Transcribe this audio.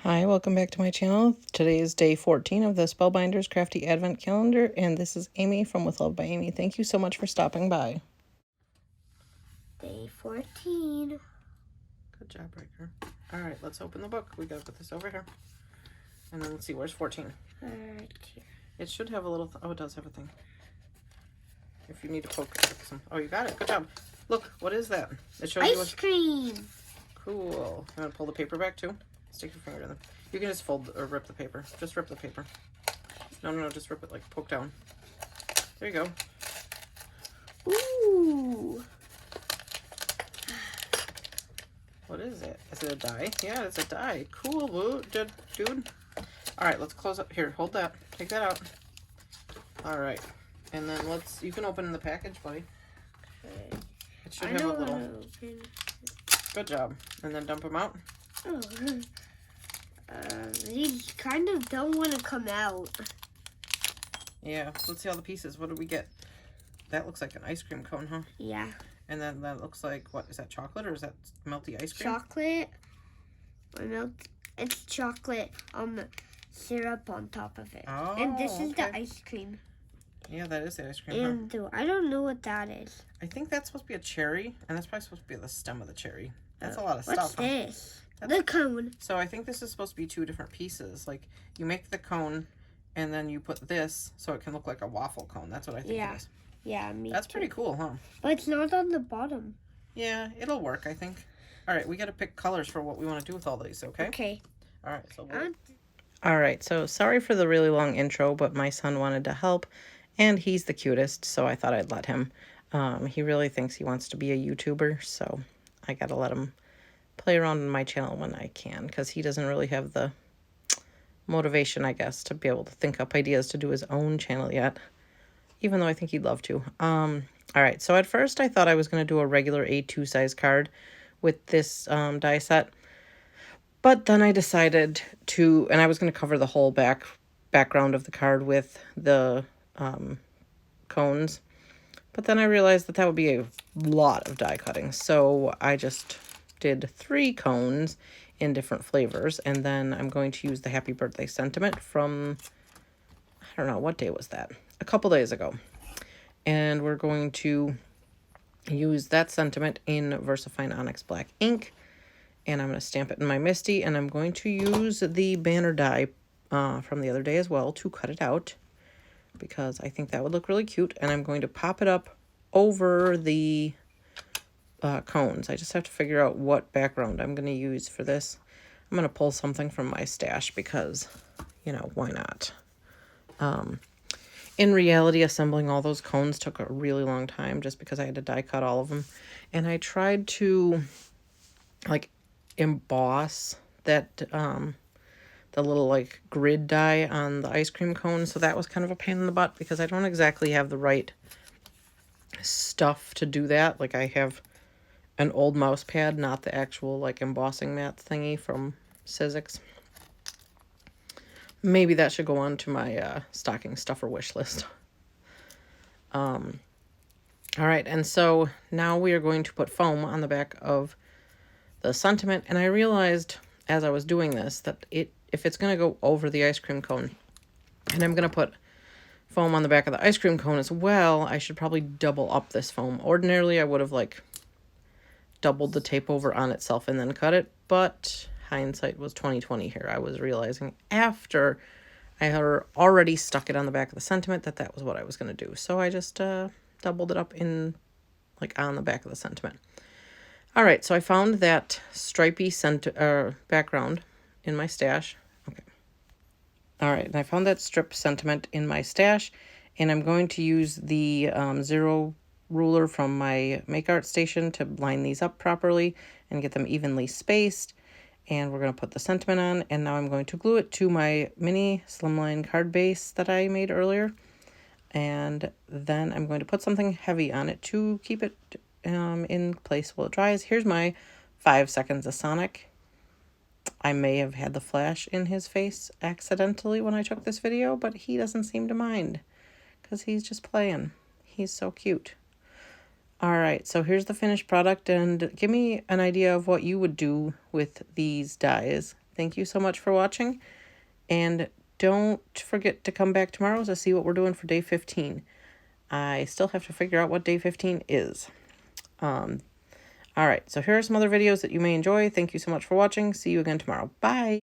Hi, welcome back to my channel. Today is day 14 of the Spellbinders Crafty Advent Calendar, and this is Amy from With Love by Amy. Thank you so much for stopping by. Day 14. Good job, Riker. All right, let's open the book. We gotta put this over here. And then let's see, where's 14? Right here. It should have a little, oh, it does have a thing. If you need to poke some, oh, you got it, good job. Look, what is that? It shows you Ice cream. Cool. You wanna pull the paper back too? Stick your finger in there. You can just fold or rip the paper. Just rip the paper. No, just rip it, like poke down. There you go. Ooh. What is it? Is it a die? Yeah, it's a die. Cool, dude. All right, let's close up. Here, hold that. Take that out. All right. And then you can open the package, buddy. Okay. It should have a little. Good job. And then dump them out. Oh. These kind of don't want to come out. Yeah, let's see all the pieces. What did we get? That looks like an ice cream cone, huh? Yeah. And then that looks like, what, is that chocolate or is that melty ice cream? Chocolate. Or milk. It's chocolate syrup on top of it. Oh, and this is okay. the ice cream. Yeah, that is the ice cream, And I don't know what that is. I think that's supposed to be a cherry, and that's probably supposed to be the stem of the cherry. That's a lot of What's stuff. this? The cone. So I think this is supposed to be two different pieces. Like, you make the cone, and then you put this, so it can look like a waffle cone. That's what I think it is. Yeah, me That's too. pretty cool, huh? But it's not on the bottom. Yeah, it'll work, I think. All right, we got to pick colors for what we want to do with all these, okay? Okay. All right, so all right, so sorry for the really long intro, but my son wanted to help, and he's the cutest, so I thought I'd let him. He really thinks he wants to be a YouTuber, so I got to let him play around on my channel when I can, because he doesn't really have the motivation, I guess, to be able to think up ideas to do his own channel yet, even though I think he'd love to. All right, so at first I thought I was going to do a regular A2 size card with this die set, but then I decided to, and I was going to cover the whole background of the card with the cones, but then I realized that would be a lot of die cutting, so I just did 3 cones in different flavors, and then I'm going to use the Happy Birthday sentiment from, I don't know, what day was that? A couple days ago. And we're going to use that sentiment in VersaFine Onyx Black ink, and I'm going to stamp it in my Misty, and I'm going to use the banner die from the other day as well to cut it out, because I think that would look really cute, and I'm going to pop it up over the cones. I just have to figure out what background I'm going to use for this. I'm going to pull something from my stash because, you know, why not? In reality, assembling all those cones took a really long time just because I had to die cut all of them. And I tried to, like, emboss that, the little, like, grid die on the ice cream cone. So that was kind of a pain in the butt because I don't exactly have the right stuff to do that. Like, I have an old mouse pad, not the actual, like, embossing mat thingy from Sizzix. Maybe that should go on to my stocking stuffer wish list. All right, and so now we are going to put foam on the back of the sentiment, and I realized as I was doing this that if it's going to go over the ice cream cone, and I'm going to put foam on the back of the ice cream cone as well, I should probably double up this foam. Ordinarily, I would have, like, doubled the tape over on itself and then cut it, but hindsight was 20/20 here. I was realizing after I had already stuck it on the back of the sentiment that was what I was going to do. So I just doubled it up in, like, on the back of the sentiment. All right, so I found that stripy background in my stash. Okay. All right, and I found that strip sentiment in my stash, and I'm going to use the zero ruler from my Make Art station to line these up properly and get them evenly spaced. And we're going to put the sentiment on, and now I'm going to glue it to my mini slimline card base that I made earlier. And then I'm going to put something heavy on it to keep it in place while it dries. Here's my 5 seconds of Sonic. I may have had the flash in his face accidentally when I took this video, but he doesn't seem to mind because he's just playing. He's so cute. All right, so here's the finished product, and give me an idea of what you would do with these dies Thank you so much for watching. And don't forget to come back tomorrow to see what we're doing for day 15. I still have to figure out what day 15 is. All right, so here are some other videos that you may enjoy. Thank you so much for watching. See you again tomorrow. Bye.